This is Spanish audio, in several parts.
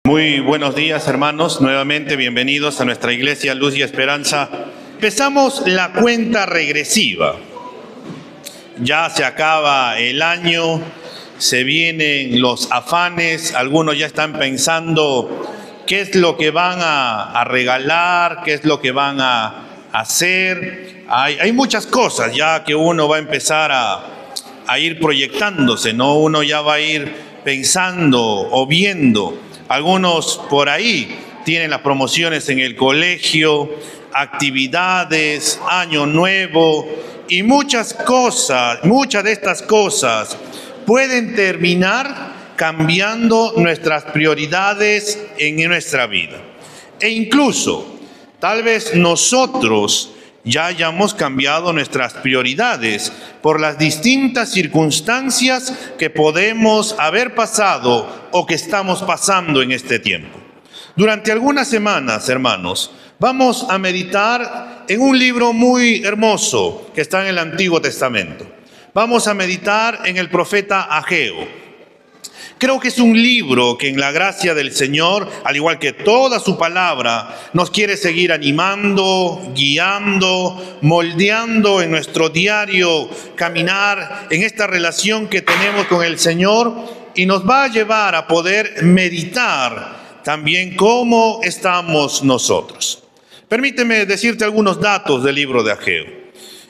Muy buenos días, hermanos. Nuevamente bienvenidos a nuestra iglesia Luz y Esperanza. Empezamos la cuenta regresiva. Ya se acaba el año, se vienen los afanes. Algunos ya están pensando qué es lo que van a regalar, qué es lo que van a hacer. Hay muchas cosas ya que uno va a empezar a ir proyectándose, ¿no? Uno ya va a ir pensando o viendo. Algunos por ahí tienen las promociones en el colegio, actividades, año nuevo y muchas de estas cosas pueden terminar cambiando nuestras prioridades en nuestra vida. E incluso, tal vez nosotros ya hayamos cambiado nuestras prioridades por las distintas circunstancias que podemos haber pasado o que estamos pasando en este tiempo. Durante algunas semanas, hermanos, vamos a meditar en un libro muy hermoso que está en el Antiguo Testamento. Vamos a meditar en el profeta Ageo. Creo que es un libro que en la gracia del Señor, al igual que toda su palabra, nos quiere seguir animando, guiando, moldeando en nuestro diario caminar, en esta relación que tenemos con el Señor, y nos va a llevar a poder meditar también cómo estamos nosotros. Permíteme decirte algunos datos del libro de Ageo.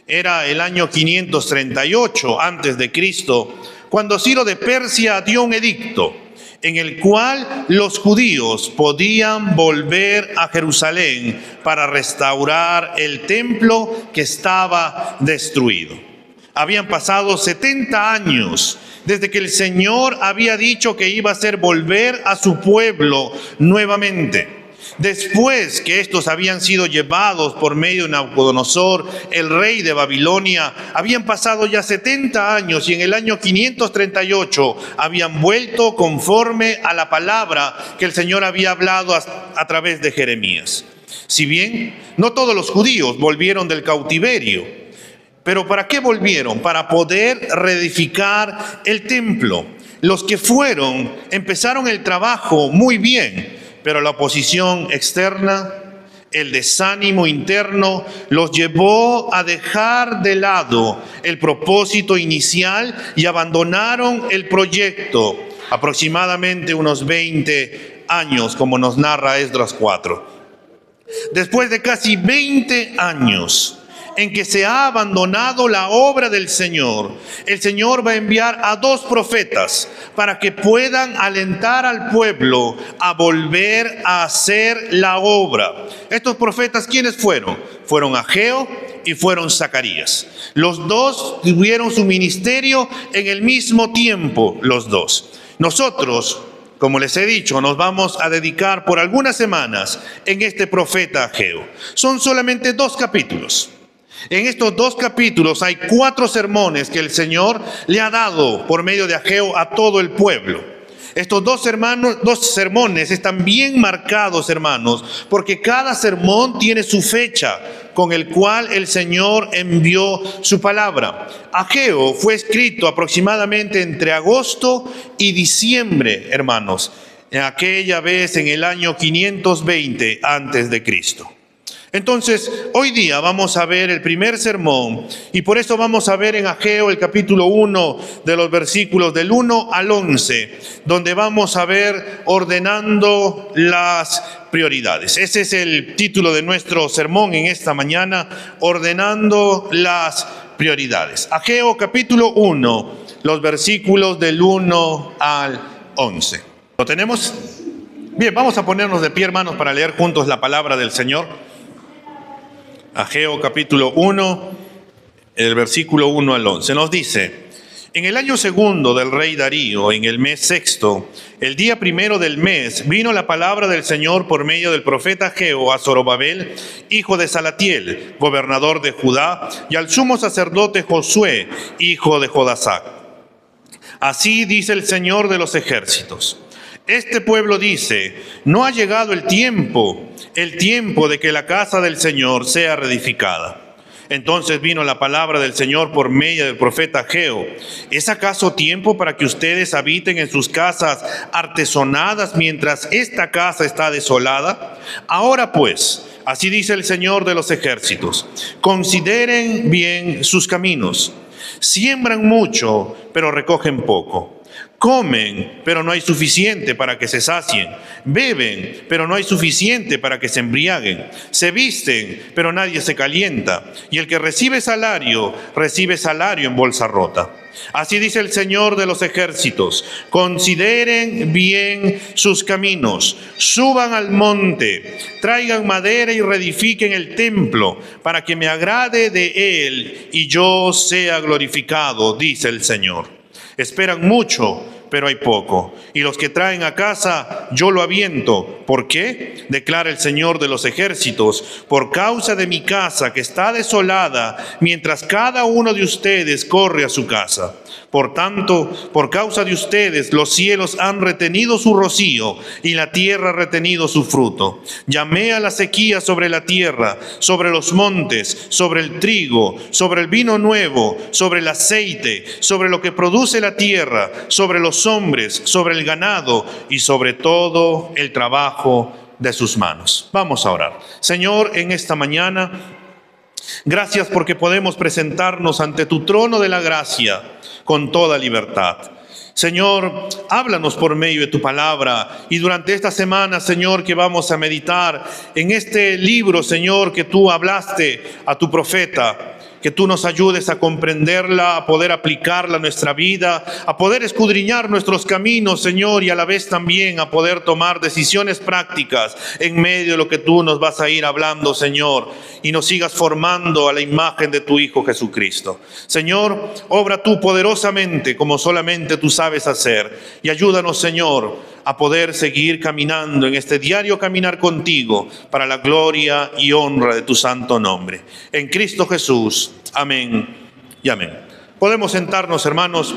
Era el año 538 antes de Cristo, cuando Ciro de Persia dio un edicto en el cual los judíos podían volver a Jerusalén para restaurar el templo que estaba destruido. Habían pasado 70 años desde que el Señor había dicho que iba a hacer volver a su pueblo nuevamente. Después que estos habían sido llevados por medio de Nabucodonosor, el rey de Babilonia, habían pasado ya 70 años y en el año 538 habían vuelto conforme a la palabra que el Señor había hablado a través de Jeremías. Si bien no todos los judíos volvieron del cautiverio, pero ¿para qué volvieron? Para poder reedificar el templo. Los que fueron empezaron el trabajo muy bien, pero la oposición externa, el desánimo interno, los llevó a dejar de lado el propósito inicial y abandonaron el proyecto. Aproximadamente unos 20 años, como nos narra Esdras 4. Después de casi 20 años en que se ha abandonado la obra del Señor, el Señor va a enviar a 2 profetas para que puedan alentar al pueblo a volver a hacer la obra. Estos profetas, ¿quiénes fueron? Fueron Ageo y fueron Zacarías. Los 2 tuvieron su ministerio en el mismo tiempo, los 2. Nosotros, como les he dicho, nos vamos a dedicar por algunas semanas en este profeta Ageo. Son solamente 2 capítulos. En estos 2 capítulos hay 4 sermones que el Señor le ha dado por medio de Ageo a todo el pueblo. Estos 2 sermones están bien marcados, hermanos, porque cada sermón tiene su fecha con el cual el Señor envió su palabra. Ageo fue escrito aproximadamente entre agosto y diciembre, hermanos, en aquella vez en el año 520 antes de Cristo. Entonces, hoy día vamos a ver el primer sermón y por eso vamos a ver en Ageo el capítulo 1 de los versículos del 1 al 11, donde vamos a ver ordenando las prioridades. Ese es el título de nuestro sermón en esta mañana, ordenando las prioridades. Ageo capítulo 1, los versículos del 1 al 11. ¿Lo tenemos? Bien, vamos a ponernos de pie, hermanos, para leer juntos la palabra del Señor. Ageo capítulo 1, el versículo 1 al 11, nos dice: en el año segundo del rey Darío, en el mes sexto, el día primero del mes, vino la palabra del Señor por medio del profeta Ageo a Zorobabel, hijo de Salatiel, gobernador de Judá, y al sumo sacerdote Josué, hijo de Jodasac. Así dice el Señor de los ejércitos: este pueblo dice, no ha llegado el tiempo de que la casa del Señor sea reedificada. Entonces vino la palabra del Señor por medio del profeta Ageo. ¿Es acaso tiempo para que ustedes habiten en sus casas artesonadas mientras esta casa está desolada? Ahora pues, así dice el Señor de los ejércitos, consideren bien sus caminos. Siembran mucho, pero recogen poco. Comen, pero no hay suficiente para que se sacien. Beben, pero no hay suficiente para que se embriaguen. Se visten, pero nadie se calienta. Y el que recibe salario en bolsa rota. Así dice el Señor de los ejércitos, consideren bien sus caminos, suban al monte, traigan madera y reedifiquen el templo, para que me agrade de él y yo sea glorificado, dice el Señor. Esperan mucho, pero hay poco. Y los que traen a casa, yo lo aviento. ¿Por qué? Declara el Señor de los ejércitos. Por causa de mi casa que está desolada, mientras cada uno de ustedes corre a su casa. Por tanto, por causa de ustedes, los cielos han retenido su rocío y la tierra ha retenido su fruto. Llamé a la sequía sobre la tierra, sobre los montes, sobre el trigo, sobre el vino nuevo, sobre el aceite, sobre lo que produce la tierra, sobre los hombres, sobre el ganado y sobre todo el trabajo de sus manos. Vamos a orar. Señor, en esta mañana, gracias porque podemos presentarnos ante tu trono de la gracia con toda libertad. Señor, háblanos por medio de tu palabra y durante esta semana, Señor, que vamos a meditar en este libro, Señor, que tú hablaste a tu profeta, que tú nos ayudes a comprenderla, a poder aplicarla a nuestra vida, a poder escudriñar nuestros caminos, Señor, y a la vez también a poder tomar decisiones prácticas en medio de lo que tú nos vas a ir hablando, Señor, y nos sigas formando a la imagen de tu Hijo Jesucristo. Señor, obra tú poderosamente como solamente tú sabes hacer y ayúdanos, Señor, a poder seguir caminando en este diario caminar contigo para la gloria y honra de tu santo nombre. En Cristo Jesús. Amén y amén. Podemos sentarnos, hermanos,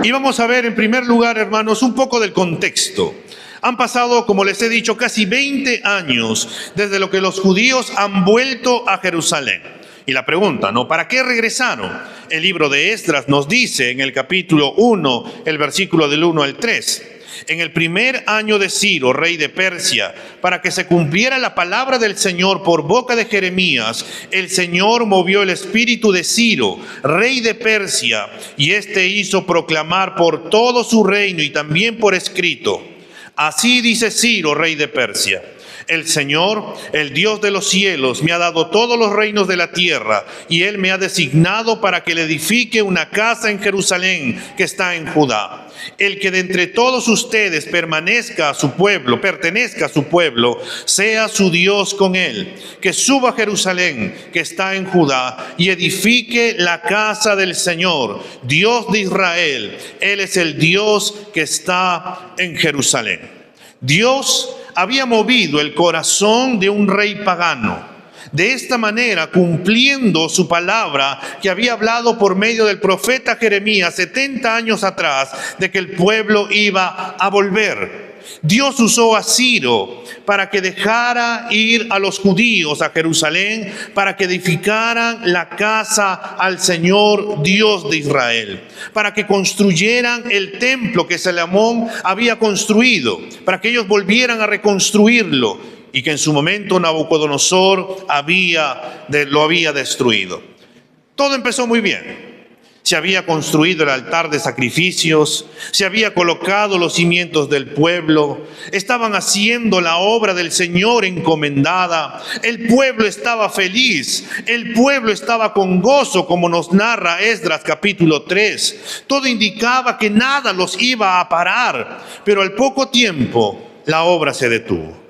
y vamos a ver en primer lugar, hermanos, un poco del contexto. Han pasado, como les he dicho, casi 20 años desde lo que los judíos han vuelto a Jerusalén. Y la pregunta, ¿no? ¿Para qué regresaron? El libro de Esdras nos dice en el capítulo 1, el versículo del 1 al 3. En el primer año de Ciro, rey de Persia, para que se cumpliera la palabra del Señor por boca de Jeremías, el Señor movió el espíritu de Ciro, rey de Persia, y éste hizo proclamar por todo su reino y también por escrito. Así dice Ciro, rey de Persia: el Señor, el Dios de los cielos, me ha dado todos los reinos de la tierra, y Él me ha designado para que le edifique una casa en Jerusalén, que está en Judá. El que de entre todos ustedes pertenezca a su pueblo, sea su Dios con él. Que suba a Jerusalén, que está en Judá, y edifique la casa del Señor, Dios de Israel. Él es el Dios que está en Jerusalén. Dios había movido el corazón de un rey pagano. De esta manera, cumpliendo su palabra que había hablado por medio del profeta Jeremías 70 años atrás, de que el pueblo iba a volver. Dios usó a Ciro para que dejara ir a los judíos a Jerusalén, para que edificaran la casa al Señor Dios de Israel, para que construyeran el templo que Salomón había construido, para que ellos volvieran a reconstruirlo, y que en su momento Nabucodonosor lo había destruido. Todo empezó muy bien. Se había construido el altar de sacrificios, se había colocado los cimientos del pueblo, estaban haciendo la obra del Señor encomendada, el pueblo estaba feliz, el pueblo estaba con gozo, como nos narra Esdras capítulo 3. Todo indicaba que nada los iba a parar, pero al poco tiempo la obra se detuvo.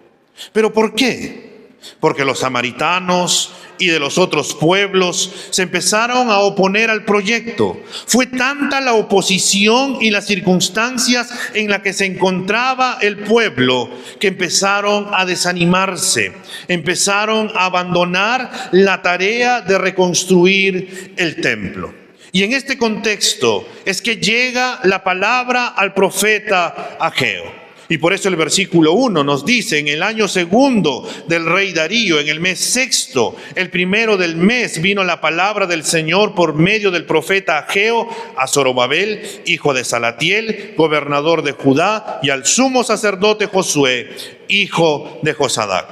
¿Pero por qué? Porque los samaritanos y de los otros pueblos se empezaron a oponer al proyecto. Fue tanta la oposición y las circunstancias en las que se encontraba el pueblo que empezaron a desanimarse, empezaron a abandonar la tarea de reconstruir el templo. Y en este contexto es que llega la palabra al profeta Ageo. Y por eso el versículo 1 nos dice: en el año segundo del rey Darío, en el mes sexto, el primero del mes, vino la palabra del Señor por medio del profeta Ageo a Zorobabel, hijo de Salatiel, gobernador de Judá, y al sumo sacerdote Josué, hijo de Josadac.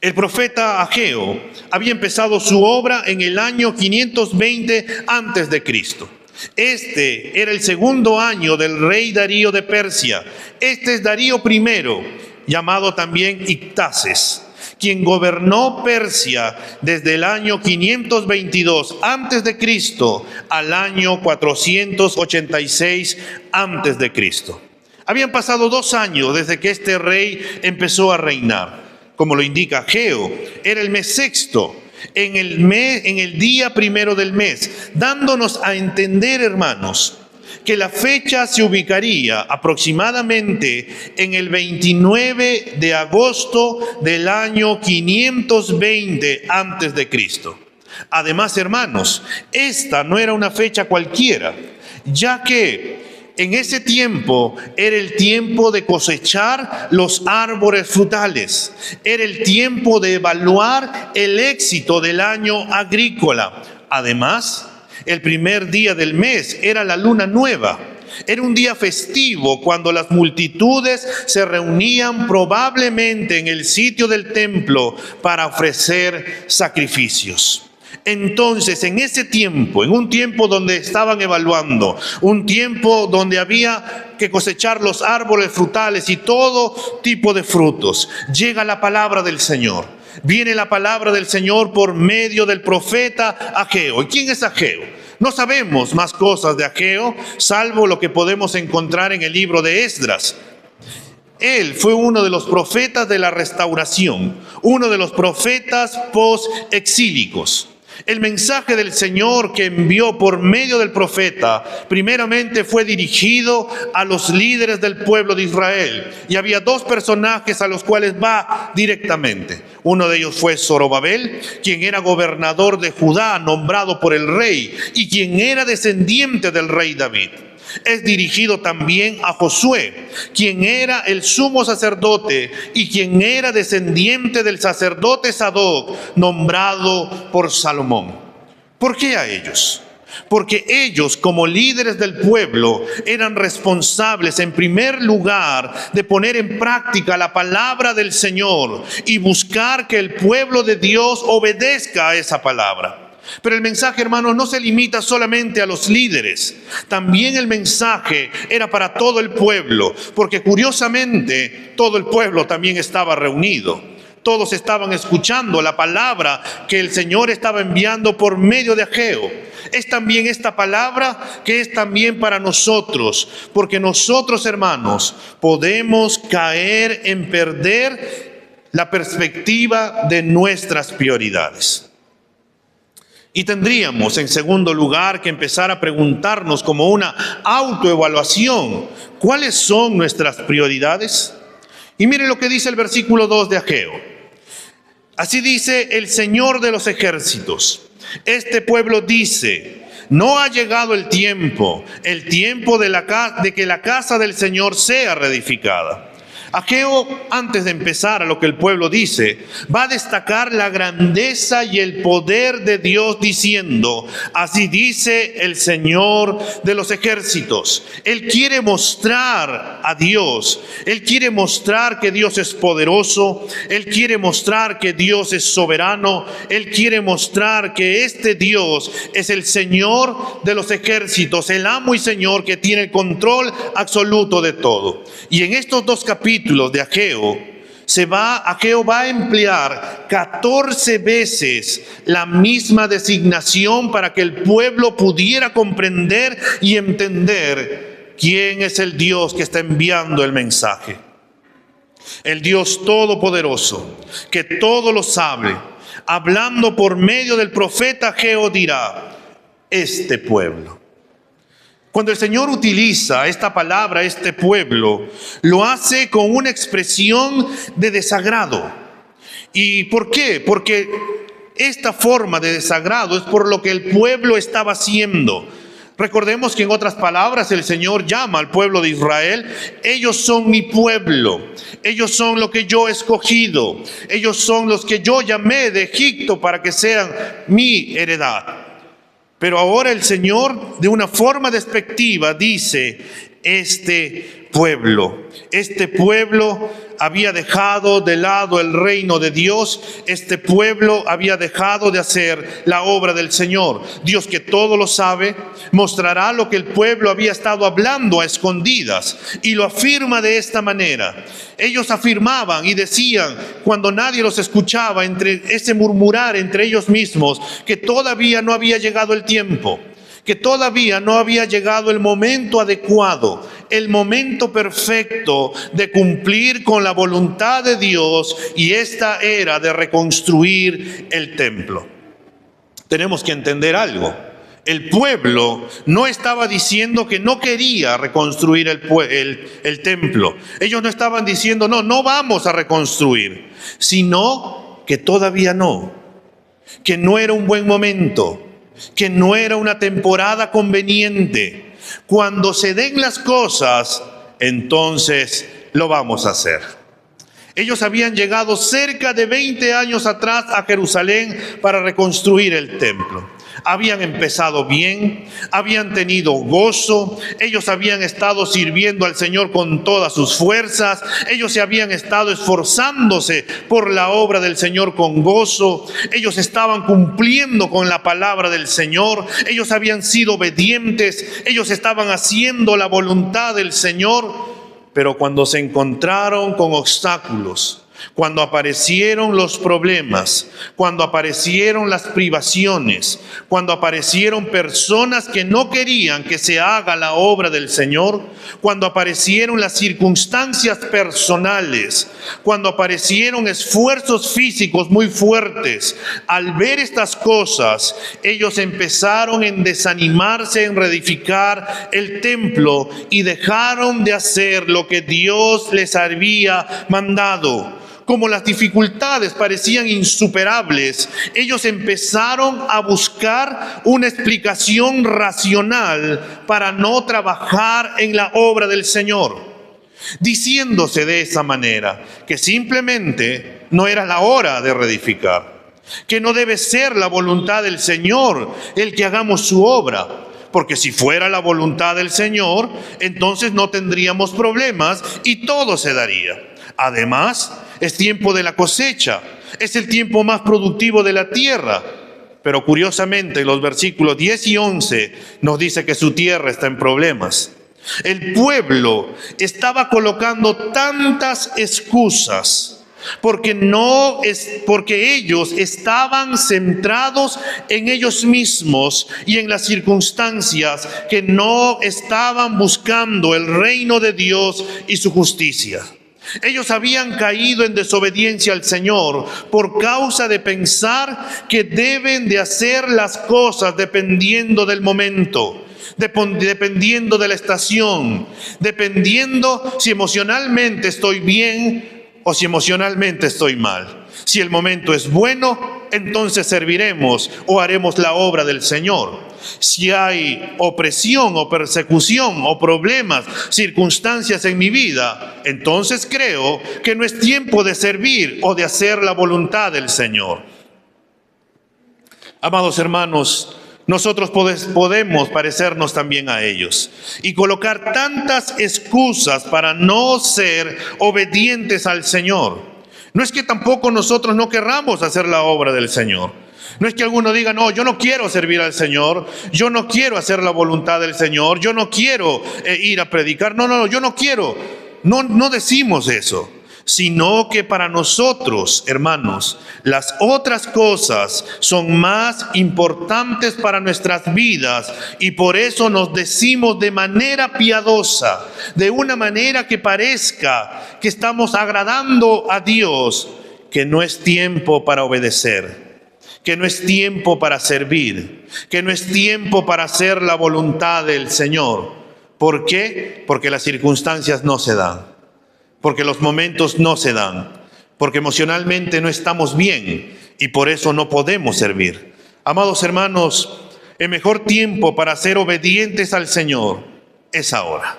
El profeta Ageo había empezado su obra en el año 520 antes de Cristo. Este era el segundo año del rey Darío de Persia. Este es Darío I, llamado también Ictases, quien gobernó Persia desde el año 522 antes de Cristo al año 486 antes de Cristo. Habían pasado 2 años desde que este rey empezó a reinar. Como lo indica Ageo, era el mes sexto, en el día primero del mes, dándonos a entender, hermanos, que la fecha se ubicaría aproximadamente en el 29 de agosto del año 520 antes de Cristo. Además, hermanos, esta no era una fecha cualquiera, ya que en ese tiempo era el tiempo de cosechar los árboles frutales. Era el tiempo de evaluar el éxito del año agrícola. Además, el primer día del mes era la luna nueva. Era un día festivo cuando las multitudes se reunían probablemente en el sitio del templo para ofrecer sacrificios. Entonces, en ese tiempo, en un tiempo donde estaban evaluando, un tiempo donde había que cosechar los árboles frutales y todo tipo de frutos, llega la palabra del Señor. Viene la palabra del Señor por medio del profeta Ageo. ¿Y quién es Ageo? No sabemos más cosas de Ageo, salvo lo que podemos encontrar en el libro de Esdras. Él fue uno de los profetas de la restauración, uno de los profetas post-exílicos. El mensaje del Señor que envió por medio del profeta primeramente fue dirigido a los líderes del pueblo de Israel. Y había 2 personajes a los cuales va directamente. Uno de ellos fue Zorobabel, quien era gobernador de Judá, nombrado por el rey, y quien era descendiente del rey David. Es dirigido también a Josué, quien era el sumo sacerdote y quien era descendiente del sacerdote Sadoc, nombrado por Salomón. ¿Por qué a ellos? Porque ellos, como líderes del pueblo, eran responsables en primer lugar de poner en práctica la palabra del Señor y buscar que el pueblo de Dios obedezca a esa palabra. Pero el mensaje, hermanos, no se limita solamente a los líderes. También el mensaje era para todo el pueblo, porque curiosamente todo el pueblo también estaba reunido. Todos estaban escuchando la palabra que el Señor estaba enviando por medio de Ageo. Es también esta palabra que es también para nosotros, porque nosotros, hermanos, podemos caer en perder la perspectiva de nuestras prioridades. Y tendríamos, en segundo lugar, que empezar a preguntarnos como una autoevaluación, ¿cuáles son nuestras prioridades? Y miren lo que dice el versículo 2 de Ageo. Así dice el Señor de los ejércitos. Este pueblo dice: no ha llegado el tiempo de que la casa del Señor sea reedificada. Ageo, antes de empezar a lo que el pueblo dice, va a destacar la grandeza y el poder de Dios diciendo: así dice el Señor de los ejércitos. Él quiere mostrar a Dios, Él quiere mostrar que Dios es poderoso, Él quiere mostrar que Dios es soberano, Él quiere mostrar que este Dios es el Señor de los ejércitos, el amo y Señor que tiene el control absoluto de todo. Y en estos 2 capítulos de Ageo va a emplear 14 veces la misma designación para que el pueblo pudiera comprender y entender quién es el Dios que está enviando el mensaje. El Dios todopoderoso, que todo lo sabe, hablando por medio del profeta Ageo dirá: este pueblo. Cuando el Señor utiliza esta palabra, este pueblo, lo hace con una expresión de desagrado. ¿Y por qué? Porque esta forma de desagrado es por lo que el pueblo estaba haciendo. Recordemos que en otras palabras el Señor llama al pueblo de Israel: ellos son mi pueblo, ellos son lo que yo he escogido, ellos son los que yo llamé de Egipto para que sean mi heredad. Pero ahora el Señor, de una forma despectiva, dice: este pueblo había dejado de lado el reino de Dios. Este pueblo había dejado de hacer la obra del Señor. Dios, que todo lo sabe, mostrará lo que el pueblo había estado hablando a escondidas, y lo afirma de esta manera. Ellos afirmaban y decían, cuando nadie los escuchaba, entre ese murmurar entre ellos mismos, que todavía no había llegado el tiempo, que todavía no había llegado el momento adecuado, el momento perfecto de cumplir con la voluntad de Dios, y esta era de reconstruir el templo. Tenemos que entender algo. El pueblo no estaba diciendo que no quería reconstruir el templo. Ellos no estaban diciendo, no vamos a reconstruir, sino que todavía no, que no era un buen momento, que no era una temporada conveniente. Cuando se den las cosas, entonces lo vamos a hacer. Ellos habían llegado cerca de 20 años atrás a Jerusalén para reconstruir el templo. Habían empezado bien, habían tenido gozo, ellos habían estado sirviendo al Señor con todas sus fuerzas, ellos se habían estado esforzándose por la obra del Señor con gozo, ellos estaban cumpliendo con la palabra del Señor, ellos habían sido obedientes, ellos estaban haciendo la voluntad del Señor. Pero cuando se encontraron con obstáculos, cuando aparecieron los problemas, cuando aparecieron las privaciones, cuando aparecieron personas que no querían que se haga la obra del Señor, cuando aparecieron las circunstancias personales, cuando aparecieron esfuerzos físicos muy fuertes, al ver estas cosas, ellos empezaron en desanimarse en reedificar el templo y dejaron de hacer lo que Dios les había mandado. Como las dificultades parecían insuperables, ellos empezaron a buscar una explicación racional para no trabajar en la obra del Señor, diciéndose de esa manera que simplemente no era la hora de reedificar, que no debe ser la voluntad del Señor el que hagamos su obra, porque si fuera la voluntad del Señor, entonces no tendríamos problemas y todo se daría. Además, es tiempo de la cosecha, es el tiempo más productivo de la tierra. Pero curiosamente, los versículos 10 y 11 nos dice que su tierra está en problemas. El pueblo estaba colocando tantas excusas porque ellos estaban centrados en ellos mismos y en las circunstancias, que no estaban buscando el reino de Dios y su justicia. Ellos habían caído en desobediencia al Señor por causa de pensar que deben de hacer las cosas dependiendo del momento, dependiendo de la estación, dependiendo si emocionalmente estoy bien o si emocionalmente estoy mal. Si el momento es bueno, entonces serviremos o haremos la obra del Señor. Si hay opresión o persecución o problemas, circunstancias en mi vida, entonces creo que no es tiempo de servir o de hacer la voluntad del Señor. Amados hermanos, nosotros podemos parecernos también a ellos y colocar tantas excusas para no ser obedientes al Señor. No es que tampoco nosotros no querramos hacer la obra del Señor. No es que alguno diga, no, yo no quiero servir al Señor, yo no quiero hacer la voluntad del Señor, yo no quiero ir a predicar. No, yo no quiero. No decimos eso. Sino que para nosotros, hermanos, las otras cosas son más importantes para nuestras vidas, y por eso nos decimos de manera piadosa, de una manera que parezca que estamos agradando a Dios, que no es tiempo para obedecer, que no es tiempo para servir, que no es tiempo para hacer la voluntad del Señor. ¿Por qué? Porque las circunstancias no se dan. Porque los momentos no se dan, porque emocionalmente no estamos bien y por eso no podemos servir. Amados hermanos, El mejor tiempo para ser obedientes al Señor es ahora.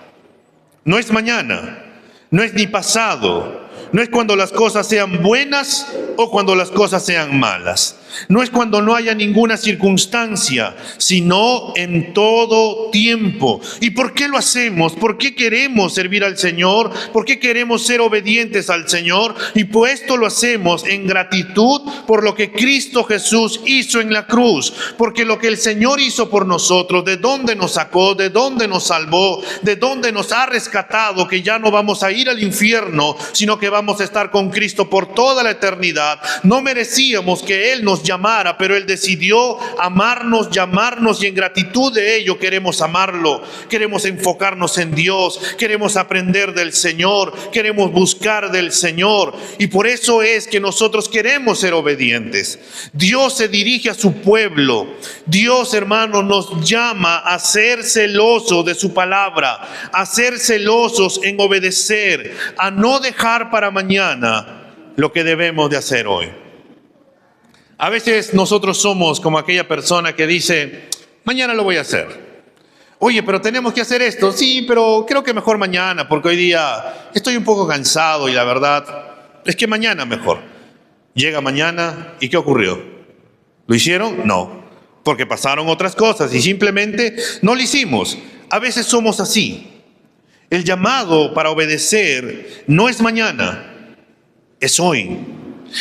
No es mañana, no es ni pasado, no es cuando las cosas sean buenas o cuando las cosas sean malas. No es cuando no haya ninguna circunstancia, sino en todo tiempo. ¿Y por qué lo hacemos? ¿Por qué queremos servir al Señor? ¿Por qué queremos ser obedientes al Señor? Y pues esto lo hacemos en gratitud por lo que Cristo Jesús hizo en la cruz. Porque lo que el Señor hizo por nosotros, de dónde nos sacó, de dónde nos salvó, de dónde nos ha rescatado, que ya no vamos a ir al infierno, sino que vamos a estar con Cristo por toda la eternidad. No merecíamos que Él nos llamara, pero Él decidió amarnos, llamarnos, y en gratitud de ello queremos amarlo. Queremos enfocarnos en Dios, queremos aprender del Señor, queremos buscar del Señor, y por eso es que nosotros queremos ser obedientes. Dios se dirige a su pueblo. Dios, hermano, nos llama a ser celosos de su palabra, a ser celosos en obedecer, a no dejar para mañana lo que debemos de hacer hoy. A veces nosotros somos como aquella persona que dice, mañana lo voy a hacer. Oye, pero tenemos que hacer esto. Sí, pero creo que mejor mañana, porque hoy día estoy un poco cansado y la verdad es que mañana mejor. Llega mañana y ¿qué ocurrió? ¿Lo hicieron? No, porque pasaron otras cosas y simplemente no lo hicimos. A veces somos así. El llamado para obedecer no es mañana, es hoy.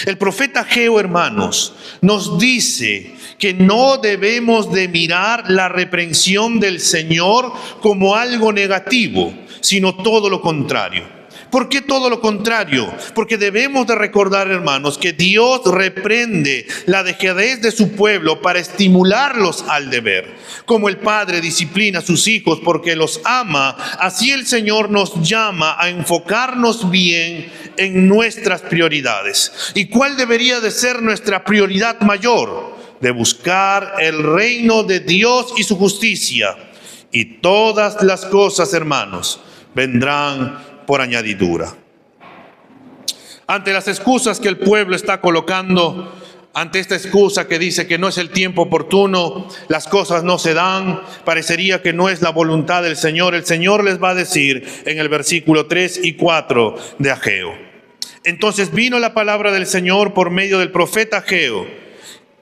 El profeta Ageo, hermanos, nos dice que no debemos de mirar la reprensión del Señor como algo negativo, sino todo lo contrario. ¿Por qué todo lo contrario? Porque debemos de recordar, hermanos, que Dios reprende la dejadez de su pueblo para estimularlos al deber. Como el padre disciplina a sus hijos porque los ama, así el Señor nos llama a enfocarnos bien en nuestras prioridades. ¿Y cuál debería de ser nuestra prioridad mayor? De buscar el reino de Dios y su justicia. Y todas las cosas, hermanos, vendrán por añadidura. Ante las excusas que el pueblo está colocando, ante esta excusa que dice que no es el tiempo oportuno, las cosas no se dan, parecería que no es la voluntad del Señor, el Señor les va a decir en el versículo 3 y 4 de Ageo. Entonces vino la palabra del Señor por medio del profeta Ageo.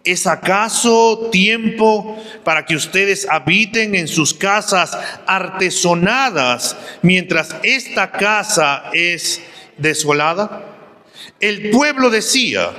¿Es acaso tiempo para que ustedes habiten en sus casas artesonadas mientras esta casa es desolada? El pueblo decía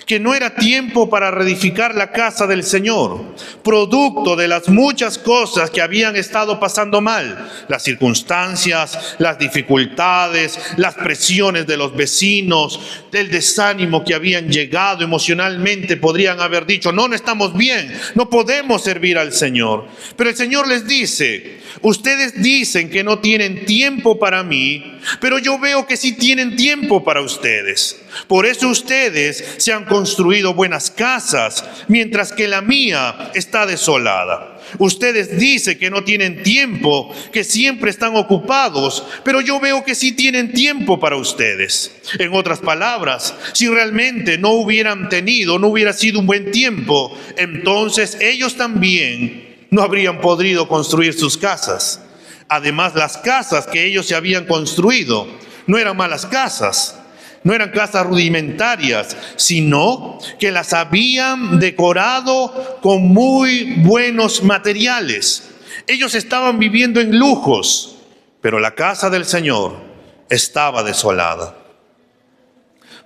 que no era tiempo para reedificar la casa del Señor, producto de las muchas cosas que habían estado pasando mal, las circunstancias, las dificultades, las presiones de los vecinos, del desánimo que habían llegado emocionalmente. Podrían haber dicho, no estamos bien, no podemos servir al Señor. Pero el Señor les dice, ustedes dicen que no tienen tiempo para mí, pero yo veo que sí tienen tiempo para ustedes. Por eso ustedes se han construido buenas casas, mientras que la mía está desolada. Ustedes dicen que no tienen tiempo, que siempre están ocupados, pero yo veo que sí tienen tiempo para ustedes. En otras palabras, si realmente no hubiera sido un buen tiempo, entonces ellos también no habrían podido construir sus casas. Además, las casas que ellos se habían construido no eran malas casas. No eran casas rudimentarias, sino que las habían decorado con muy buenos materiales. Ellos estaban viviendo en lujos, pero la casa del Señor estaba desolada.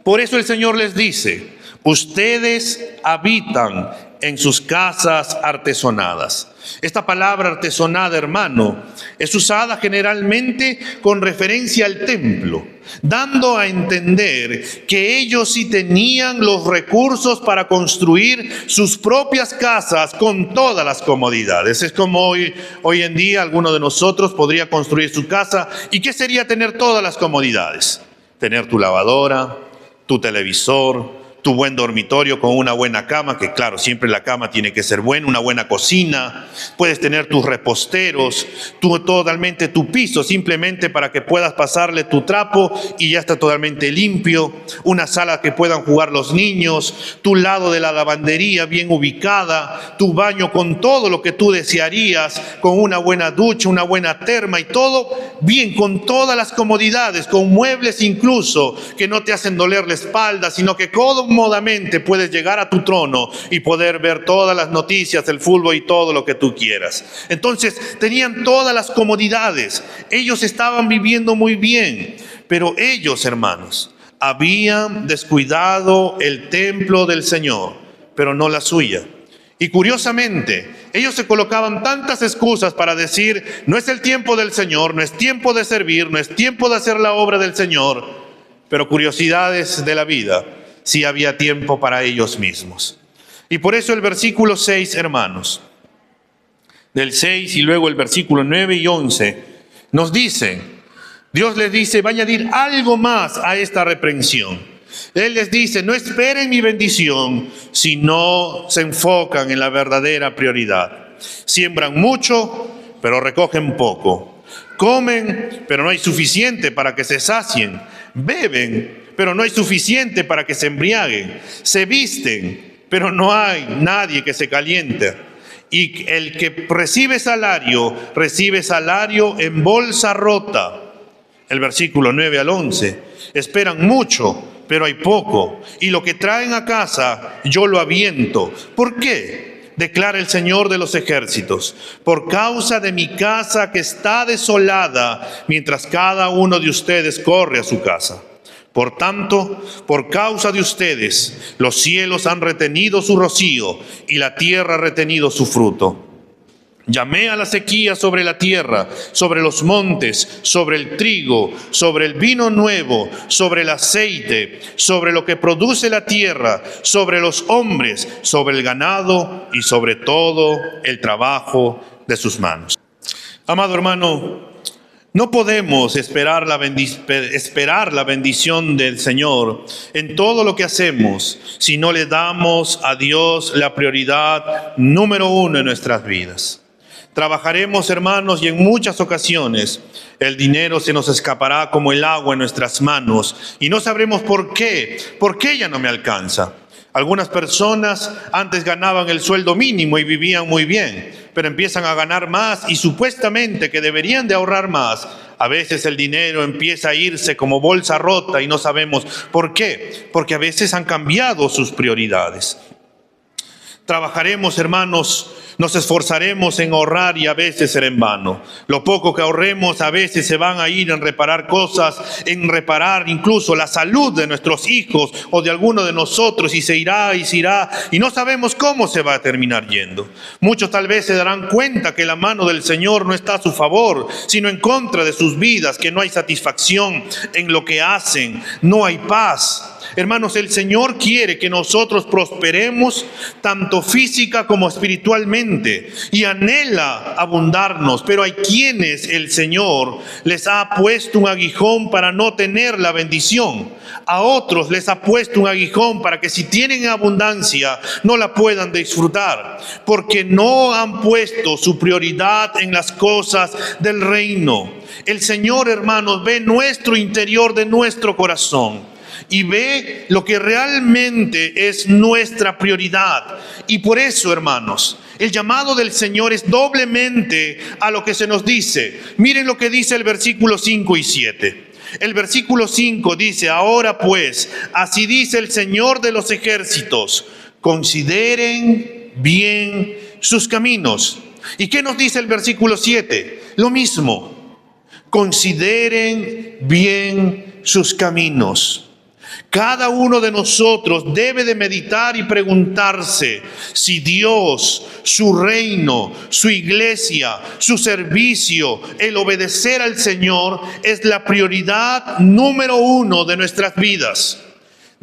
Por eso el Señor les dice, ustedes habitan en sus casas artesonadas. Esta palabra artesonada, hermano, es usada generalmente con referencia al templo, dando a entender que ellos sí tenían los recursos para construir sus propias casas con todas las comodidades. Es como hoy en día alguno de nosotros podría construir su casa. ¿Y qué sería tener todas las comodidades? Tener tu lavadora, tu televisor, tu buen dormitorio con una buena cama, que claro, siempre la cama tiene que ser buena, una buena cocina, puedes tener tus reposteros, totalmente tu piso, simplemente para que puedas pasarle tu trapo y ya está totalmente limpio, una sala que puedan jugar los niños, tu lado de la lavandería bien ubicada, tu baño con todo lo que tú desearías, con una buena ducha, una buena terma y todo bien, con todas las comodidades, con muebles incluso que no te hacen doler la espalda, sino que cómodamente puedes llegar a tu trono y poder ver todas las noticias, el fútbol y todo lo que tú quieras. Entonces tenían todas las comodidades, ellos estaban viviendo muy bien, pero ellos, hermanos, habían descuidado el templo del Señor, pero no la suya. Y curiosamente, ellos se colocaban tantas excusas para decir, no es el tiempo del Señor, no es tiempo de servir, no es tiempo de hacer la obra del Señor, pero curiosidades de la vida, sí había tiempo para ellos mismos. Y por eso el versículo 6, hermanos, del 6 y luego el versículo 9 y 11, nos dice, Dios les dice, va a añadir algo más a esta reprensión. Él les dice, no esperen mi bendición si no se enfocan en la verdadera prioridad. Siembran mucho, pero recogen poco. Comen, pero no hay suficiente para que se sacien. Beben, pero no hay suficiente para que se embriaguen. Se visten, pero no hay nadie que se caliente. Y el que recibe salario en bolsa rota. El versículo 9 al 11. Esperan mucho, pero hay poco. Y lo que traen a casa, yo lo aviento. ¿Por qué? Declara el Señor de los ejércitos, por causa de mi casa que está desolada, mientras cada uno de ustedes corre a su casa. Por tanto, por causa de ustedes, los cielos han retenido su rocío y la tierra ha retenido su fruto. Llamé a la sequía sobre la tierra, sobre los montes, sobre el trigo, sobre el vino nuevo, sobre el aceite, sobre lo que produce la tierra, sobre los hombres, sobre el ganado y sobre todo el trabajo de sus manos. Amado hermano, no podemos esperar la bendición del Señor en todo lo que hacemos si no le damos a Dios la prioridad número uno en nuestras vidas. Trabajaremos, hermanos, y en muchas ocasiones el dinero se nos escapará como el agua en nuestras manos y no sabremos por qué ya no me alcanza. Algunas personas antes ganaban el sueldo mínimo y vivían muy bien, pero empiezan a ganar más y supuestamente que deberían de ahorrar más. A veces el dinero empieza a irse como bolsa rota y no sabemos por qué, porque a veces han cambiado sus prioridades. Trabajaremos, hermanos, nos esforzaremos en ahorrar y a veces será en vano. Lo poco que ahorremos a veces se van a ir en reparar cosas, en reparar incluso la salud de nuestros hijos o de alguno de nosotros y se irá y no sabemos cómo se va a terminar yendo. Muchos tal vez se darán cuenta que la mano del Señor no está a su favor, sino en contra de sus vidas, que no hay satisfacción en lo que hacen, no hay paz. Hermanos, el Señor quiere que nosotros prosperemos tanto física como espiritualmente y anhela abundarnos, pero hay quienes el Señor les ha puesto un aguijón para no tener la bendición. A otros les ha puesto un aguijón para que si tienen abundancia no la puedan disfrutar, porque no han puesto su prioridad en las cosas del reino. El Señor, hermanos, ve nuestro interior de nuestro corazón y ve lo que realmente es nuestra prioridad. Y por eso, hermanos, el llamado del Señor es doblemente a lo que se nos dice. Miren lo que dice el versículo 5 y 7. El versículo 5 dice, ahora pues, así dice el Señor de los ejércitos, consideren bien sus caminos. ¿Y qué nos dice el versículo 7? Lo mismo, consideren bien sus caminos. Cada uno de nosotros debe de meditar y preguntarse si Dios, su reino, su iglesia, su servicio, el obedecer al Señor es la prioridad número uno de nuestras vidas.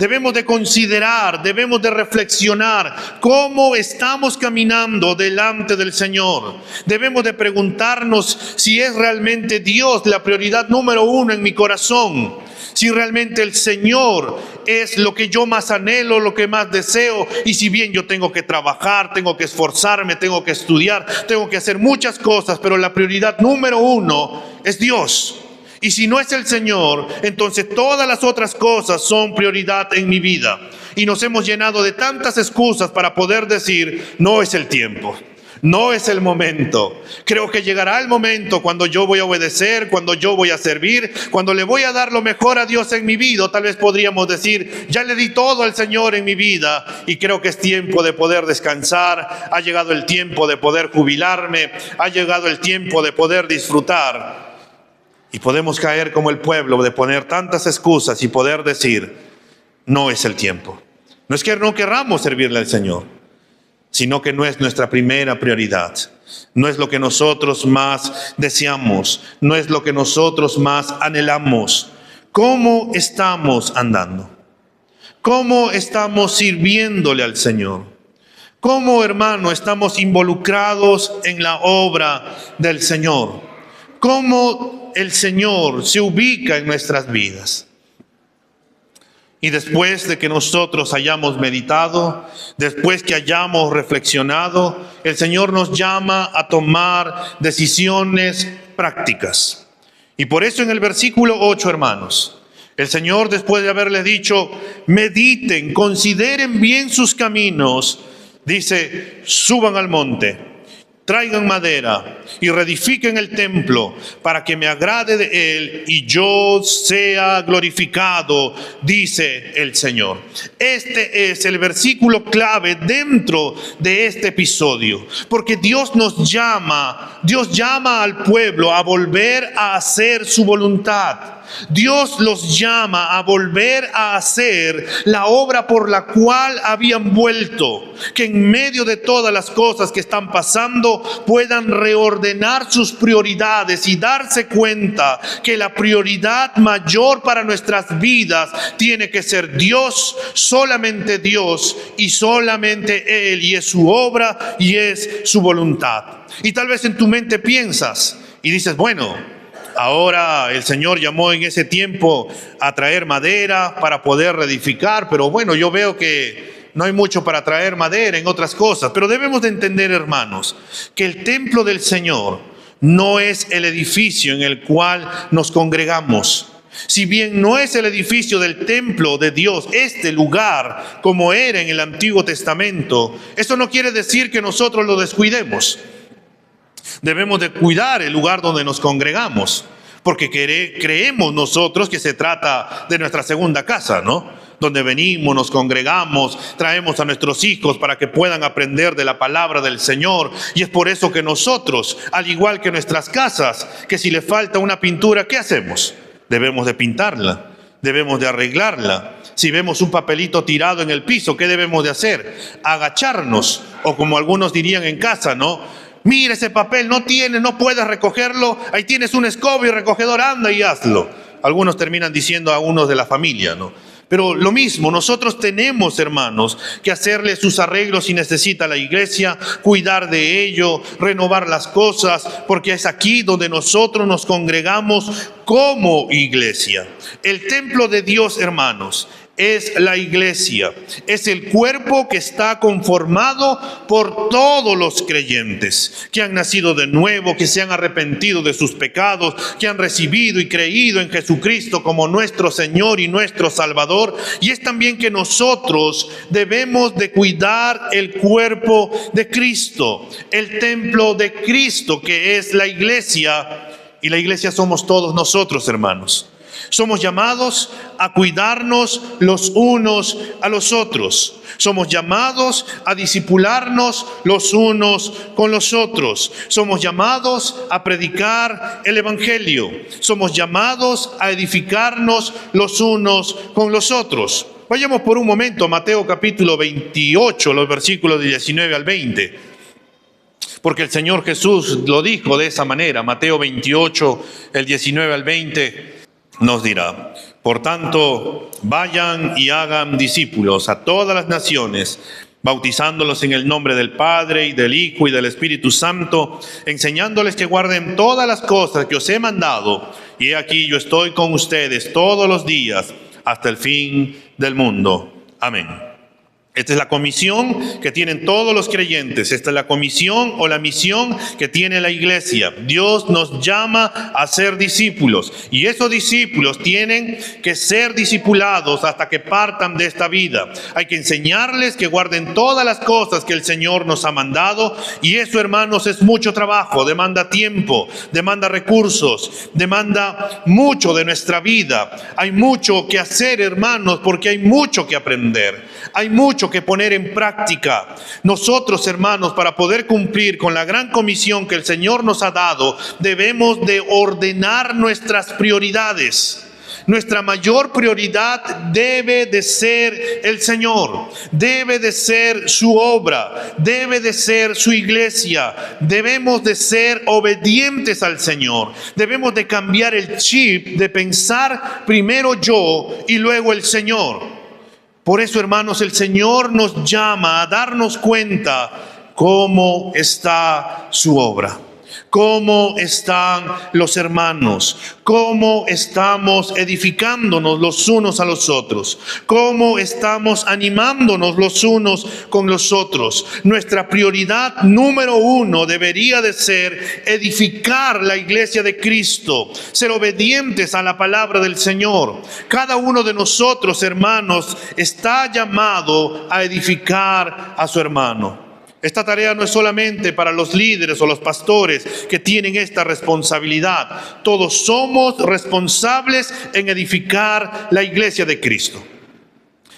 Debemos de considerar, debemos de reflexionar cómo estamos caminando delante del Señor. Debemos de preguntarnos si es realmente Dios la prioridad número uno en mi corazón. Si realmente el Señor es lo que yo más anhelo, lo que más deseo. Y si bien yo tengo que trabajar, tengo que esforzarme, tengo que estudiar, tengo que hacer muchas cosas, pero la prioridad número uno es Dios. Y si no es el Señor, entonces todas las otras cosas son prioridad en mi vida. Y nos hemos llenado de tantas excusas para poder decir, no es el tiempo, no es el momento. Creo que llegará el momento cuando yo voy a obedecer, cuando yo voy a servir, cuando le voy a dar lo mejor a Dios en mi vida. O tal vez podríamos decir, ya le di todo al Señor en mi vida y creo que es tiempo de poder descansar. Ha llegado el tiempo de poder jubilarme, ha llegado el tiempo de poder disfrutar. Y podemos caer como el pueblo de poner tantas excusas y poder decir, no es el tiempo. No es que no querramos servirle al Señor, sino que no es nuestra primera prioridad. No es lo que nosotros más deseamos, no es lo que nosotros más anhelamos. ¿Cómo estamos andando? ¿Cómo estamos sirviéndole al Señor? ¿Cómo, hermano, estamos involucrados en la obra del Señor? ¿Cómo el Señor se ubica en nuestras vidas? Y después de que nosotros hayamos meditado, después que hayamos reflexionado, el Señor nos llama a tomar decisiones prácticas. Y por eso en el versículo 8, hermanos, el Señor, después de haberles dicho, mediten, consideren bien sus caminos, dice, suban al monte, traigan madera y reedifiquen el templo para que me agrade de él y yo sea glorificado, dice el Señor. Este es el versículo clave dentro de este episodio, porque Dios llama al pueblo a volver a hacer su voluntad. Dios los llama a volver a hacer la obra por la cual habían vuelto, que en medio de todas las cosas que están pasando puedan reordenar sus prioridades y darse cuenta que la prioridad mayor para nuestras vidas tiene que ser Dios, solamente Dios y solamente Él, y es su obra y es su voluntad. Y tal vez en tu mente piensas y dices, bueno, ahora el Señor llamó en ese tiempo a traer madera para poder reedificar, pero bueno, yo veo que no hay mucho para traer madera en otras cosas. Pero debemos de entender, hermanos, que el templo del Señor no es el edificio en el cual nos congregamos. Si bien no es el edificio del templo de Dios, este lugar como era en el Antiguo Testamento, eso no quiere decir que nosotros lo descuidemos. Debemos de cuidar el lugar donde nos congregamos, porque creemos nosotros que se trata de nuestra segunda casa, ¿no? Donde venimos, nos congregamos, traemos a nuestros hijos para que puedan aprender de la palabra del Señor. Y es por eso que nosotros, al igual que nuestras casas, que si le falta una pintura, ¿qué hacemos? Debemos de pintarla, debemos de arreglarla. Si vemos un papelito tirado en el piso, ¿qué debemos de hacer? Agacharnos, o como algunos dirían en casa, ¿no? Mira ese papel, no puedes recogerlo, ahí tienes un escoba y recogedor, anda y hazlo. Algunos terminan diciendo a unos de la familia, ¿no? Pero lo mismo, nosotros tenemos, hermanos, que hacerle sus arreglos si necesita la iglesia, cuidar de ello, renovar las cosas, porque es aquí donde nosotros nos congregamos como iglesia. El templo de Dios, hermanos, es la iglesia, es el cuerpo que está conformado por todos los creyentes que han nacido de nuevo, que se han arrepentido de sus pecados, que han recibido y creído en Jesucristo como nuestro Señor y nuestro Salvador. Y es también que nosotros debemos de cuidar el cuerpo de Cristo, el templo de Cristo, que es la iglesia, y la iglesia somos todos nosotros, hermanos. Somos llamados a cuidarnos los unos a los otros. Somos llamados a discipularnos los unos con los otros. Somos llamados a predicar el evangelio. Somos llamados a edificarnos los unos con los otros. Vayamos por un momento a Mateo capítulo 28, los versículos de 19 al 20. Porque el Señor Jesús lo dijo de esa manera. Mateo 28, el 19 al 20. Nos dirá: Por tanto, vayan y hagan discípulos a todas las naciones, bautizándolos en el nombre del Padre, y del Hijo, y del Espíritu Santo, enseñándoles que guarden todas las cosas que os he mandado. Y he aquí, yo estoy con ustedes todos los días, hasta el fin del mundo. Amén. Esta es la comisión que tienen todos los creyentes. Esta es la comisión o la misión que tiene la iglesia. Dios nos llama a ser discípulos, y esos discípulos tienen que ser discipulados hasta que partan de esta vida. Hay que enseñarles que guarden todas las cosas que el Señor nos ha mandado, y eso, hermanos, es mucho trabajo, demanda tiempo, demanda recursos, demanda mucho de nuestra vida. Hay mucho que hacer, hermanos, porque hay mucho que aprender, hay mucho que poner en práctica. Nosotros, hermanos, para poder cumplir con la gran comisión que el Señor nos ha dado, debemos de ordenar nuestras prioridades. Nuestra mayor prioridad debe de ser el Señor, debe de ser su obra, debe de ser su iglesia. Debemos de ser obedientes al Señor. Debemos de cambiar el chip de pensar primero yo y luego el Señor. Por eso, hermanos, el Señor nos llama a darnos cuenta cómo está su obra, cómo están los hermanos, cómo estamos edificándonos los unos a los otros, cómo estamos animándonos los unos con los otros. Nuestra prioridad número uno debería de ser edificar la iglesia de Cristo, ser obedientes a la palabra del Señor. Cada uno de nosotros, hermanos, está llamado a edificar a su hermano. Esta tarea no es solamente para los líderes o los pastores que tienen esta responsabilidad. Todos somos responsables en edificar la iglesia de Cristo.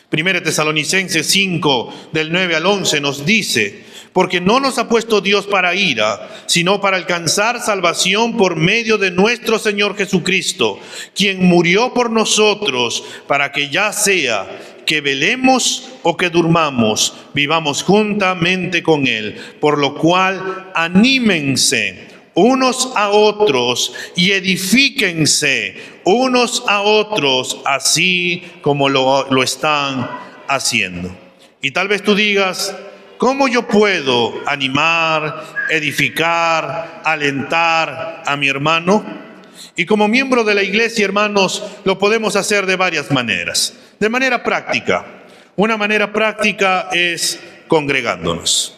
1 Tesalonicenses 5, del 9 al 11 nos dice: porque no nos ha puesto Dios para ira, sino para alcanzar salvación por medio de nuestro Señor Jesucristo, quien murió por nosotros, para que ya sea que velemos o que durmamos, vivamos juntamente con Él. Por lo cual, anímense unos a otros y edifíquense unos a otros, así como lo están haciendo. Y tal vez tú digas: ¿cómo yo puedo animar, edificar, alentar a mi hermano? Y como miembro de la iglesia, hermanos, lo podemos hacer de varias maneras. De manera práctica. Una manera práctica es congregándonos.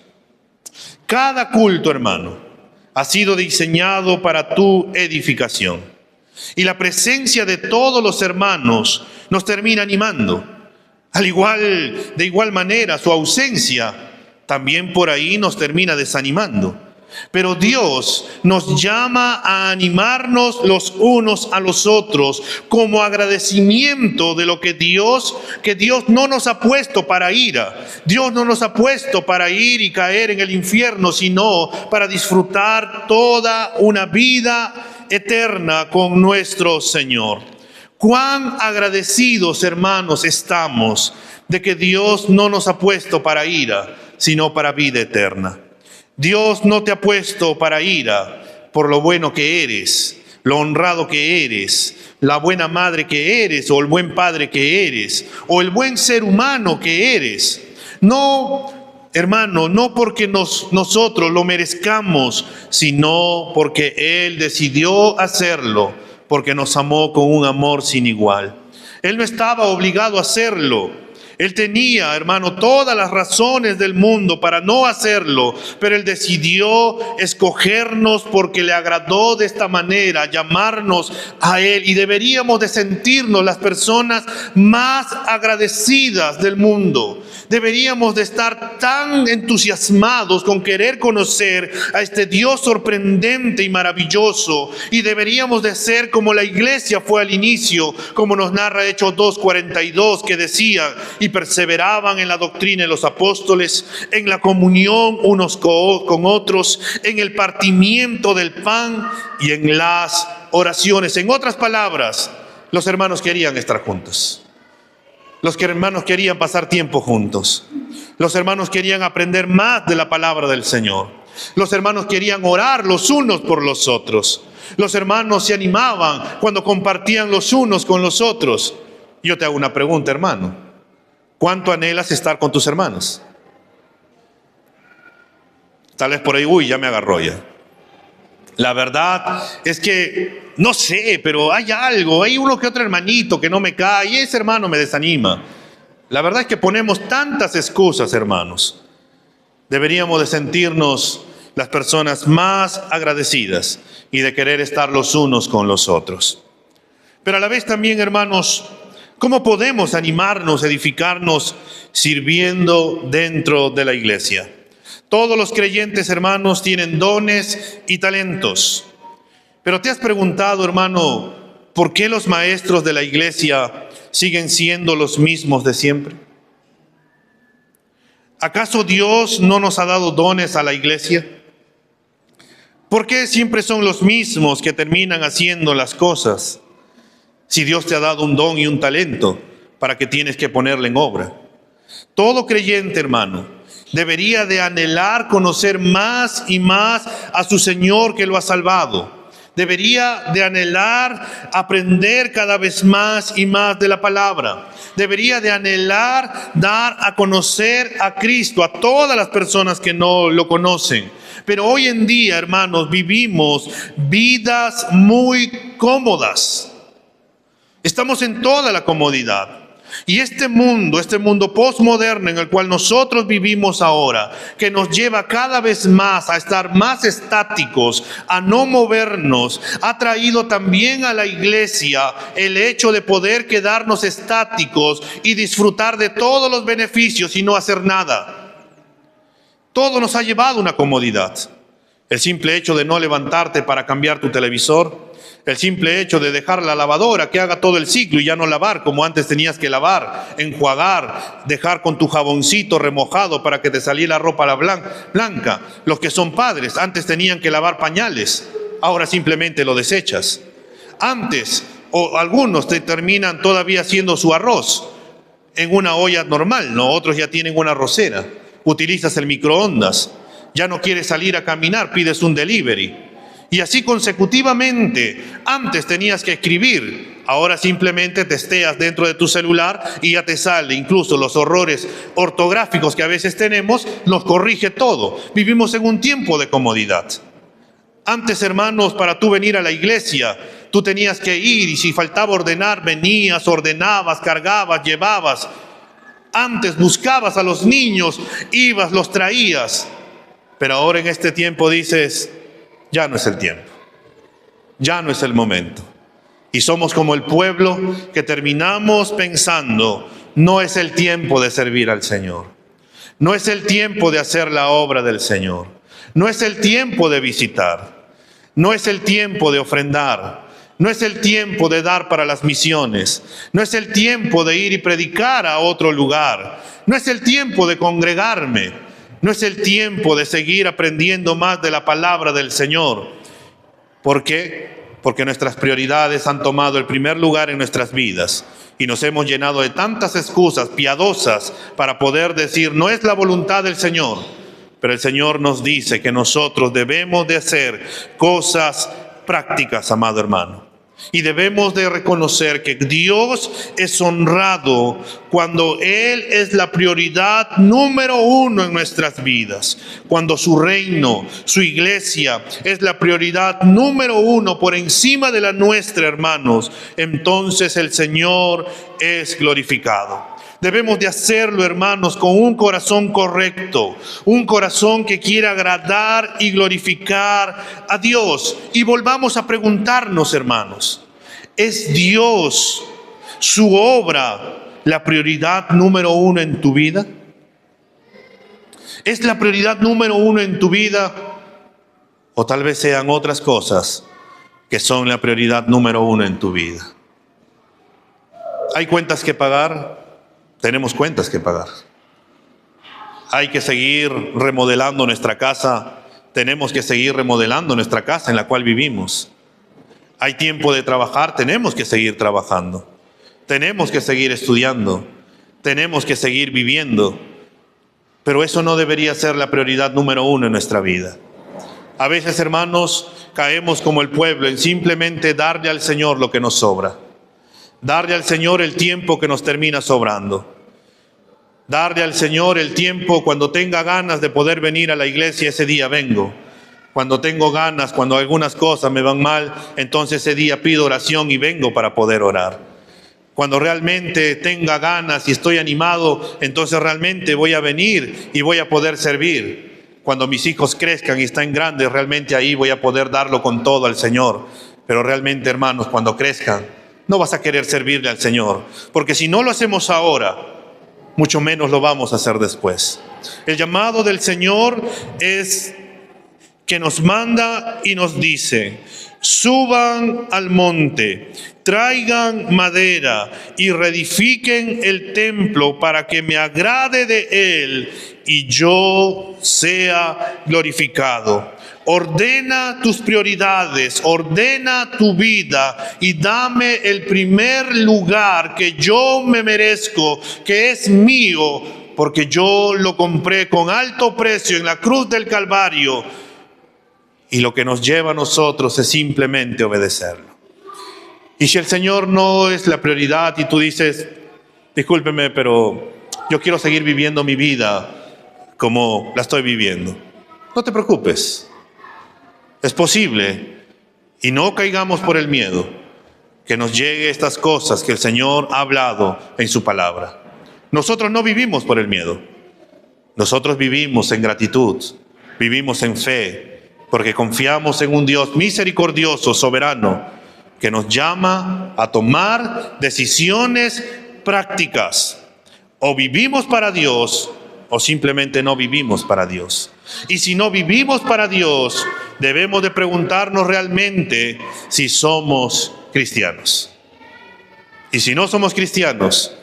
Cada culto, hermano, ha sido diseñado para tu edificación. Y la presencia de todos los hermanos nos termina animando. De igual manera, su ausencia también por ahí nos termina desanimando. Pero Dios nos llama a animarnos los unos a los otros como agradecimiento de lo que Dios no nos ha puesto para ira. Dios no nos ha puesto para ir y caer en el infierno, sino para disfrutar toda una vida eterna con nuestro Señor. Cuán agradecidos, hermanos, estamos de que Dios no nos ha puesto para ira, sino para vida eterna. Dios no te ha puesto para ira por lo bueno que eres, lo honrado que eres, la buena madre que eres, o el buen padre que eres, o el buen ser humano que eres. No, hermano, no porque nosotros lo merezcamos, sino porque Él decidió hacerlo, porque nos amó con un amor sin igual. Él no estaba obligado a hacerlo. Él tenía, hermano, todas las razones del mundo para no hacerlo, pero Él decidió escogernos porque le agradó de esta manera, llamarnos a Él. Y deberíamos de sentirnos las personas más agradecidas del mundo. Deberíamos de estar tan entusiasmados con querer conocer a este Dios sorprendente y maravilloso. Y deberíamos de ser como la iglesia fue al inicio, como nos narra Hechos 2:42, que decía: y perseveraban en la doctrina de los apóstoles, en la comunión unos con otros, en el partimiento del pan y en las oraciones. En otras palabras, los hermanos querían estar juntos. Los hermanos querían pasar tiempo juntos. Los hermanos querían aprender más de la palabra del Señor. Los hermanos querían orar los unos por los otros. Los hermanos se animaban cuando compartían los unos con los otros. Yo te hago una pregunta, hermano. ¿Cuánto anhelas estar con tus hermanos? Tal vez por ahí, ya me agarró ya. La verdad es que, no sé, pero hay algo, hay uno que otro hermanito que no me cae y ese hermano me desanima. La verdad es que ponemos tantas excusas, hermanos. Deberíamos de sentirnos las personas más agradecidas y de querer estar los unos con los otros. Pero a la vez también, hermanos, ¿cómo podemos animarnos, edificarnos sirviendo dentro de la iglesia? Todos los creyentes, hermanos, tienen dones y talentos. Pero ¿te has preguntado, hermano, por qué los maestros de la iglesia siguen siendo los mismos de siempre? ¿Acaso Dios no nos ha dado dones a la iglesia? ¿Por qué siempre son los mismos que terminan haciendo las cosas? Si Dios te ha dado un don y un talento, ¿para qué tienes que ponerle en obra? Todo creyente, hermano, debería de anhelar conocer más y más a su Señor que lo ha salvado. Debería de anhelar aprender cada vez más y más de la palabra. Debería de anhelar dar a conocer a Cristo a todas las personas que no lo conocen. Pero hoy en día, hermanos, vivimos vidas muy cómodas. Estamos en toda la comodidad. Y este mundo postmoderno en el cual nosotros vivimos ahora, que nos lleva cada vez más a estar más estáticos, a no movernos, ha traído también a la iglesia el hecho de poder quedarnos estáticos y disfrutar de todos los beneficios y no hacer nada. Todo nos ha llevado a una comodidad. El simple hecho de no levantarte para cambiar tu televisor, el simple hecho de dejar la lavadora que haga todo el ciclo y ya no lavar como antes tenías que lavar, enjuagar, dejar con tu jaboncito remojado para que te saliera ropa blanca. Los que son padres, antes tenían que lavar pañales, ahora simplemente lo desechas. Antes, o algunos te terminan todavía haciendo su arroz en una olla normal, ¿no? Otros ya tienen una arrocera. Utilizas el microondas. Ya no quieres salir a caminar, pides un delivery. Y así consecutivamente. Antes tenías que escribir, ahora simplemente testeas dentro de tu celular y ya te sale. Incluso los errores ortográficos que a veces tenemos, nos corrige todo. Vivimos en un tiempo de comodidad. Antes, hermanos, para tú venir a la iglesia, tú tenías que ir y si faltaba ordenar, venías, ordenabas, cargabas, llevabas. Antes buscabas a los niños, ibas, los traías. Pero ahora en este tiempo dices, ya no es el tiempo, ya no es el momento. Y somos como el pueblo que terminamos pensando, no es el tiempo de servir al Señor. No es el tiempo de hacer la obra del Señor. No es el tiempo de visitar. No es el tiempo de ofrendar. No es el tiempo de dar para las misiones. No es el tiempo de ir y predicar a otro lugar. No es el tiempo de congregarme. No es el tiempo de seguir aprendiendo más de la palabra del Señor. ¿Por qué? Porque nuestras prioridades han tomado el primer lugar en nuestras vidas y nos hemos llenado de tantas excusas piadosas para poder decir, no es la voluntad del Señor. Pero el Señor nos dice que nosotros debemos de hacer cosas prácticas, amado hermano. Y debemos de reconocer que Dios es honrado cuando Él es la prioridad número uno en nuestras vidas. Cuando su reino, su iglesia es la prioridad número uno por encima de la nuestra, hermanos, entonces el Señor es glorificado. Debemos de hacerlo, hermanos, con un corazón correcto, un corazón que quiera agradar y glorificar a Dios. Y volvamos a preguntarnos, hermanos, ¿es Dios, su obra, la prioridad número uno en tu vida? ¿Es la prioridad número uno en tu vida? O tal vez sean otras cosas que son la prioridad número uno en tu vida. ¿Hay cuentas que pagar? Tenemos cuentas que pagar. Hay que seguir remodelando nuestra casa. Tenemos que seguir remodelando nuestra casa en la cual vivimos. Hay tiempo de trabajar. Tenemos que seguir trabajando. Tenemos que seguir estudiando. Tenemos que seguir viviendo. Pero eso no debería ser la prioridad número uno en nuestra vida. A veces, hermanos, caemos como el pueblo en simplemente darle al Señor lo que nos sobra. Darle al Señor el tiempo que nos termina sobrando. Darle al Señor el tiempo cuando tenga ganas de poder venir a la iglesia, ese día vengo. Cuando tengo ganas, cuando algunas cosas me van mal, entonces ese día pido oración y vengo para poder orar. Cuando realmente tenga ganas y estoy animado, entonces realmente voy a venir y voy a poder servir. Cuando mis hijos crezcan y están grandes, realmente ahí voy a poder darlo con todo al Señor. Pero realmente, hermanos, cuando crezcan, no vas a querer servirle al Señor. Porque si no lo hacemos ahora, mucho menos lo vamos a hacer después. El llamado del Señor es que nos manda y nos dice: suban al monte, traigan madera y reedifiquen el templo para que me agrade de él y yo sea glorificado. Ordena tus prioridades, ordena tu vida y dame el primer lugar que yo me merezco, que es mío, porque yo lo compré con alto precio en la cruz del Calvario. Y lo que nos lleva a nosotros es simplemente obedecerlo. Y si el Señor no es la prioridad y tú dices: discúlpeme, pero yo quiero seguir viviendo mi vida como la estoy viviendo, no te preocupes. Es posible, y no caigamos por el miedo, que nos llegue estas cosas que el Señor ha hablado en su palabra. Nosotros no vivimos por el miedo. Nosotros vivimos en gratitud, vivimos en fe, porque confiamos en un Dios misericordioso, soberano, que nos llama a tomar decisiones prácticas. O vivimos para Dios, o simplemente no vivimos para Dios. Y si no vivimos para Dios, debemos de preguntarnos realmente si somos cristianos. Y si no somos cristianos,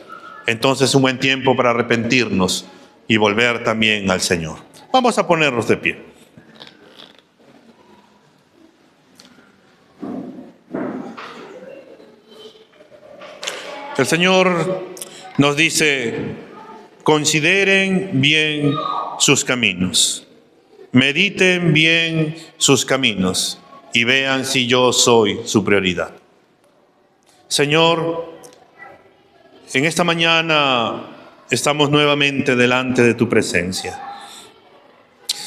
entonces es un buen tiempo para arrepentirnos y volver también al Señor. Vamos a ponernos de pie. El Señor nos dice: consideren bien sus caminos, mediten bien sus caminos y vean si yo soy su prioridad. Señor, en esta mañana estamos nuevamente delante de tu presencia.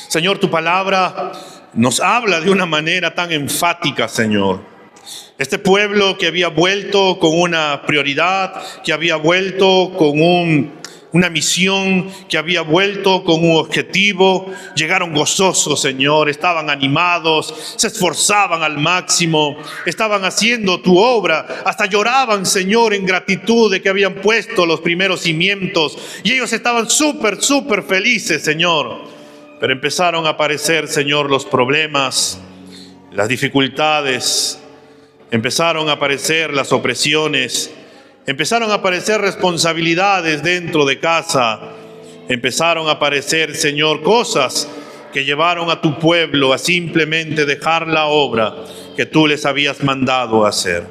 Señor, tu palabra nos habla de una manera tan enfática, Señor. Este pueblo que había vuelto con una prioridad, que había vuelto con una misión, que había vuelto con un objetivo, llegaron gozosos, Señor, estaban animados, se esforzaban al máximo, estaban haciendo tu obra, hasta lloraban, Señor, en gratitud de que habían puesto los primeros cimientos, y ellos estaban súper felices, Señor. Pero empezaron a aparecer, Señor, los problemas, las dificultades, empezaron a aparecer las opresiones, empezaron a aparecer responsabilidades dentro de casa, empezaron a aparecer, Señor, cosas que llevaron a tu pueblo a simplemente dejar la obra que tú les habías mandado hacer.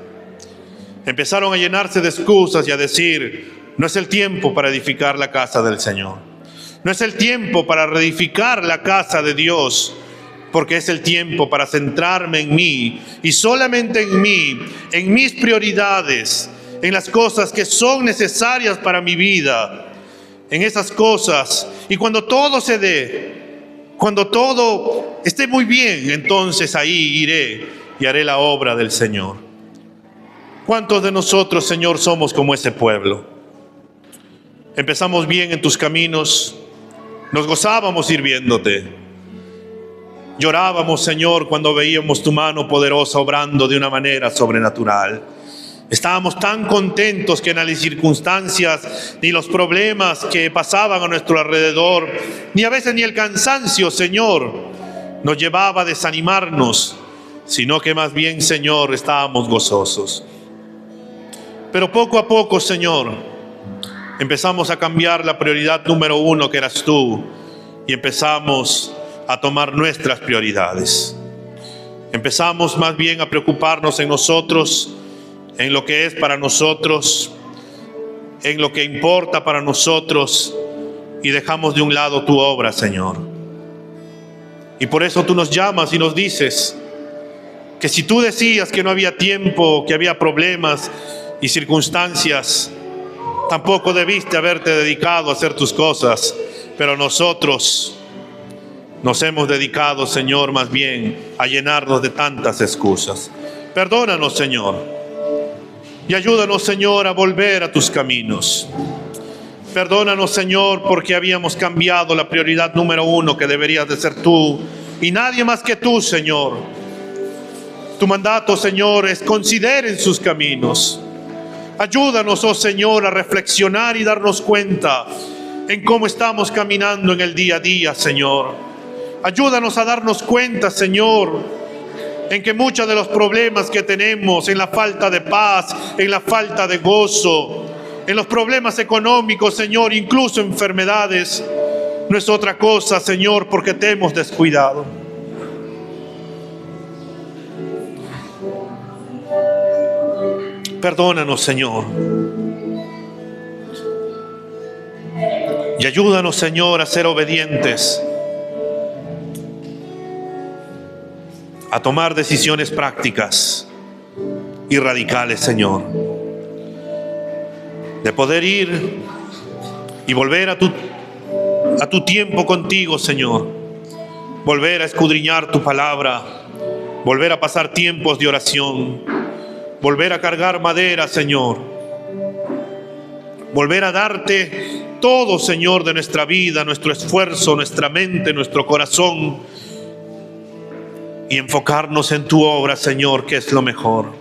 Empezaron a llenarse de excusas y a decir: no es el tiempo para edificar la casa del Señor, no es el tiempo para reedificar la casa de Dios, porque es el tiempo para centrarme en mí y solamente en mí, en mis prioridades, en las cosas que son necesarias para mi vida, en esas cosas. Y cuando todo se dé, cuando todo esté muy bien, entonces ahí iré y haré la obra del Señor. ¿Cuántos de nosotros, Señor, somos como ese pueblo? Empezamos bien en tus caminos, nos gozábamos sirviéndote. Llorábamos, Señor, cuando veíamos tu mano poderosa obrando de una manera sobrenatural. Estábamos tan contentos que en las circunstancias, ni los problemas que pasaban a nuestro alrededor, ni a veces ni el cansancio, Señor, nos llevaba a desanimarnos, sino que más bien, Señor, estábamos gozosos. Pero poco a poco, Señor, empezamos a cambiar la prioridad número uno, que eras tú, y empezamos a tomar nuestras prioridades. Empezamos más bien a preocuparnos en nosotros, en lo que es para nosotros, en lo que importa para nosotros, y dejamos de un lado tu obra, Señor. Y por eso tú nos llamas y nos dices que si tú decías que no había tiempo, que había problemas y circunstancias, tampoco debiste haberte dedicado a hacer tus cosas. Pero nosotros nos hemos dedicado, Señor, más bien a llenarnos de tantas excusas. Perdónanos, Señor, y ayúdanos, Señor, a volver a tus caminos. Perdónanos, Señor, porque habíamos cambiado la prioridad número uno, que deberías de ser tú y nadie más que tú, Señor. Tu mandato, Señor, es consideren sus caminos. Ayúdanos, oh Señor, a reflexionar y darnos cuenta en cómo estamos caminando en el día a día, Señor. Ayúdanos a darnos cuenta, Señor, en que muchos de los problemas que tenemos, en la falta de paz, en la falta de gozo, en los problemas económicos, Señor, incluso enfermedades, no es otra cosa, Señor, porque te hemos descuidado. Perdónanos, Señor. Y ayúdanos, Señor, a ser obedientes, a tomar decisiones prácticas y radicales, Señor, de poder ir y volver a tu tiempo contigo, Señor, volver a escudriñar tu palabra, volver a pasar tiempos de oración, volver a cargar madera, Señor, volver a darte todo, Señor, de nuestra vida, nuestro esfuerzo, nuestra mente, nuestro corazón, y enfocarnos en tu obra, Señor, que es lo mejor.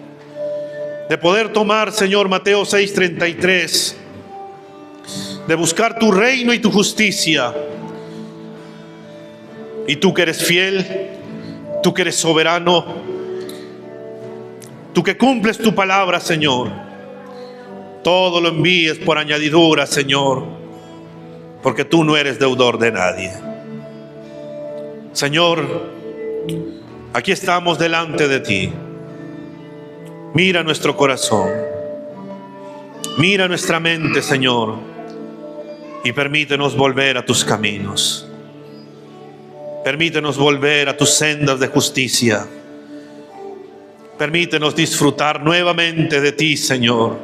De poder tomar, Señor, Mateo 6:33, de buscar tu reino y tu justicia. Y tú que eres fiel, tú que eres soberano, tú que cumples tu palabra, Señor, todo lo envíes por añadidura, Señor, porque tú no eres deudor de nadie. Señor, aquí estamos delante de ti. Mira nuestro corazón, mira nuestra mente, Señor, y permítenos volver a tus caminos. Permítenos volver a tus sendas de justicia. Permítenos disfrutar nuevamente de ti, Señor,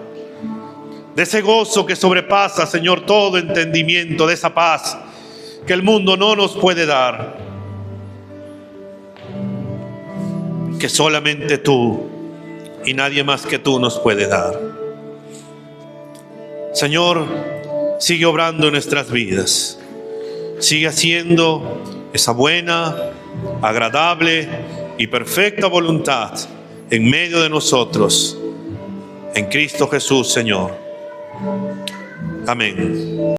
de ese gozo que sobrepasa, Señor, todo entendimiento, de esa paz que el mundo no nos puede dar, que solamente tú y nadie más que tú nos puede dar. Señor, sigue obrando en nuestras vidas, sigue haciendo esa buena, agradable y perfecta voluntad en medio de nosotros, en Cristo Jesús, Señor. Amén.